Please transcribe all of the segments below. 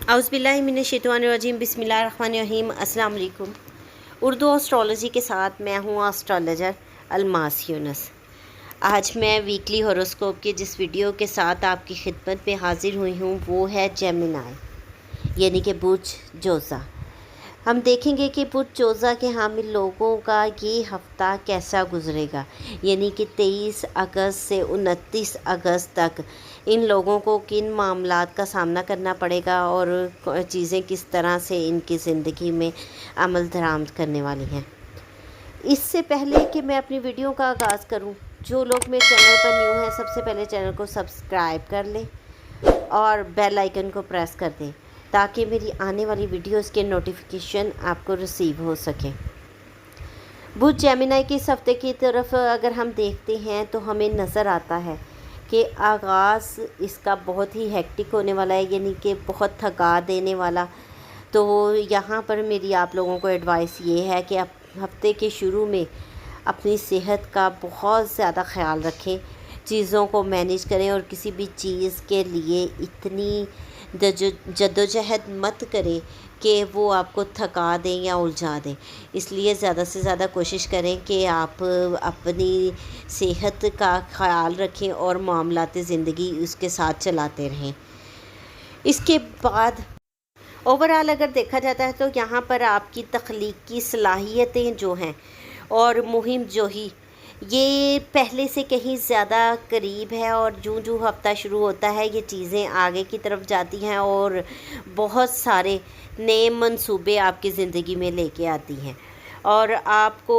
औज़ुबिल्लाहिमिनश्शैतानिर्रजीम बिस्मिल्लाहिर्रहमानिर्रहीम। अस्सलाम वालेकुम। उर्दू एस्ट्रोलॉजी के साथ मैं हूँ एस्ट्रोलॉजर अलमास यूनुस। आज मैं वीकली हॉरोस्कोप के जिस वीडियो के साथ आपकी खिदमत में हाज़िर हुई हूँ वो है जेमिनी यानी कि बुर्ज जोज़ा। हम देखेंगे कि बुर्ज जोज़ा के हामिल लोगों का ये हफ़्ता कैसा गुज़रेगा, यानी कि 23 अगस्त से 29 अगस्त तक इन लोगों को किन मामलात का सामना करना पड़ेगा और चीज़ें किस तरह से इनकी ज़िंदगी में अमल दरामद करने वाली हैं। इससे पहले कि मैं अपनी वीडियो का आगाज़ करूं, जो लोग मेरे चैनल पर न्यू हैं सबसे पहले चैनल को सब्सक्राइब कर लें और बेल आइकन को प्रेस कर दें ताकि मेरी आने वाली वीडियोस के नोटिफिकेशन आपको रिसीव हो सके। बुर्ज जेमिनी के इस हफ्ते की तरफ अगर हम देखते हैं तो हमें नज़र आता है कि आगाज़ इसका बहुत ही हेक्टिक होने वाला है, यानी कि बहुत थका देने वाला। तो यहाँ पर मेरी आप लोगों को एडवाइस ये है कि आप हफ्ते के शुरू में अपनी सेहत का बहुत ज़्यादा ख्याल रखें, चीज़ों को मैनेज करें और किसी भी चीज़ के लिए इतनी जद्दोजहद मत करें कि वो आपको थका दें या उलझा दें। इसलिए ज़्यादा से ज़्यादा कोशिश करें कि आप अपनी सेहत का ख़याल रखें और मामलाती ज़िंदगी उसके साथ चलाते रहें। इसके बाद ओवरऑल अगर देखा जाता है तो यहाँ पर आपकी तख्लीकी सलाहियतें जो हैं और मुहिम जोही ये पहले से कहीं ज़्यादा करीब है और जूँ हफ्ता शुरू होता है ये चीज़ें आगे की तरफ जाती हैं और बहुत सारे नए मंसूबे आपकी ज़िंदगी में लेके आती हैं और आपको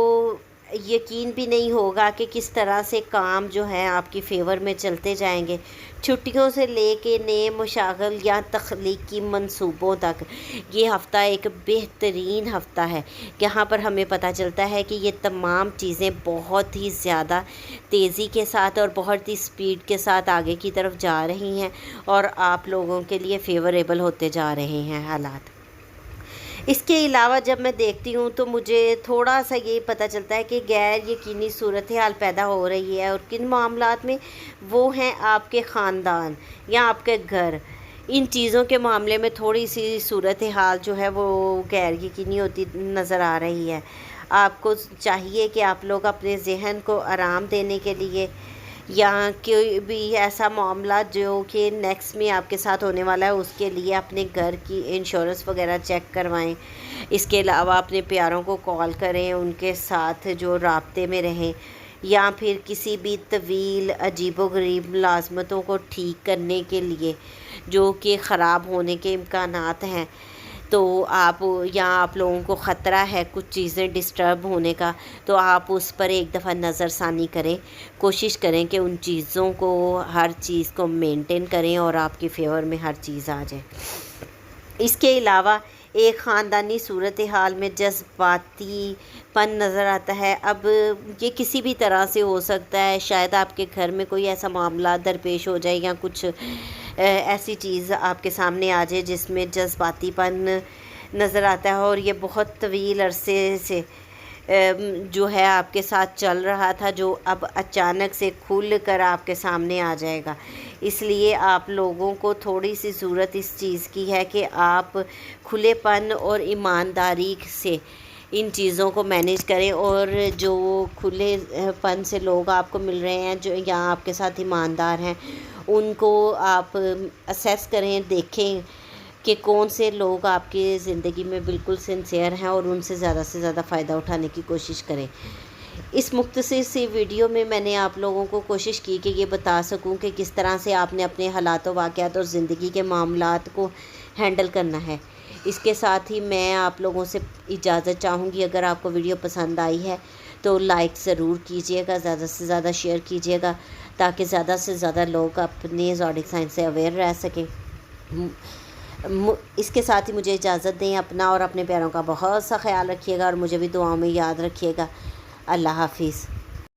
यकीन भी नहीं होगा कि किस तरह से काम जो है आपकी फ़ेवर में चलते जाएंगे। छुट्टियों से लेके नए मशागल या तख्लीकी मंसूबों तक ये हफ़्ता एक बेहतरीन हफ़्ता है। यहाँ पर हमें पता चलता है कि ये तमाम चीज़ें बहुत ही ज़्यादा तेज़ी के साथ और बहुत ही स्पीड के साथ आगे की तरफ जा रही हैं और आप लोगों के लिए फ़ेवरेबल होते जा रहे हैं हालात। इसके अलावा जब मैं देखती हूँ तो मुझे थोड़ा सा ये पता चलता है कि गैर यकीनी सूरत हाल पैदा हो रही है और किन मामलात में, वो हैं आपके ख़ानदान या आपके घर। इन चीज़ों के मामले में थोड़ी सी सूरत हाल जो है वो गैर यकीनी होती नज़र आ रही है। आपको चाहिए कि आप लोग अपने ज़हन को आराम देने के लिए या कोई भी ऐसा मामला जो कि नेक्स्ट में आपके साथ होने वाला है उसके लिए अपने घर की इंश्योरेंस वगैरह चेक करवाएं। इसके अलावा अपने प्यारों को कॉल करें, उनके साथ जो राब्ते में रहें या फिर किसी भी तवील अजीबोगरीब मुलाज़मतों को ठीक करने के लिए जो कि ख़राब होने के इम्कानात हैं, तो आप लोगों को ख़तरा है कुछ चीज़ें डिस्टर्ब होने का, तो आप उस पर एक दफ़ा नज़रसानी करें। कोशिश करें कि उन चीज़ों को, हर चीज़ को मेंटेन करें और आपके फेवर में हर चीज़ आ जाए। इसके अलावा एक ख़ानदानी सूरत हाल में जज्बातीपन नज़र आता है। अब ये किसी भी तरह से हो सकता है, शायद आपके घर में कोई ऐसा मामला दरपेश हो जाए या कुछ ऐसी चीज़ आपके सामने आ जाए जिसमें जज्बातीपन नज़र आता है और ये बहुत तवील अरसे से जो है आपके साथ चल रहा था, जो अब अचानक से खुल कर आपके सामने आ जाएगा। इसलिए आप लोगों को थोड़ी सी ज़रूरत इस चीज़ की है कि आप खुलेपन और ईमानदारी से इन चीज़ों को मैनेज करें और जो खुलेपन से लोग आपको मिल रहे हैं जो यहाँ आपके साथ ईमानदार हैं उनको आप असेस करें, देखें कि कौन से लोग आपकी ज़िंदगी में बिल्कुल सिंसियर हैं और उनसे ज़्यादा से ज़्यादा फ़ायदा उठाने की कोशिश करें। इस मुख्तसर सी वीडियो में मैंने आप लोगों को कोशिश की कि ये बता सकूं कि किस तरह से आपने अपने हालात व वाक़यात और ज़िंदगी के मामलात को हैंडल करना है। इसके साथ ही मैं आप लोगों से इजाज़त चाहूँगी। अगर आपको वीडियो पसंद आई है तो लाइक ज़रूर कीजिएगा, ज़्यादा से ज़्यादा शेयर कीजिएगा ताकि ज़्यादा से ज़्यादा लोग अपने ज़ोडिक साइन से अवेयर रह सकें। इसके साथ ही मुझे इजाज़त दें। अपना और अपने प्यारों का बहुत सा ख्याल रखिएगा और मुझे भी दुआओं में याद रखिएगा। अल्लाह हाफिज़।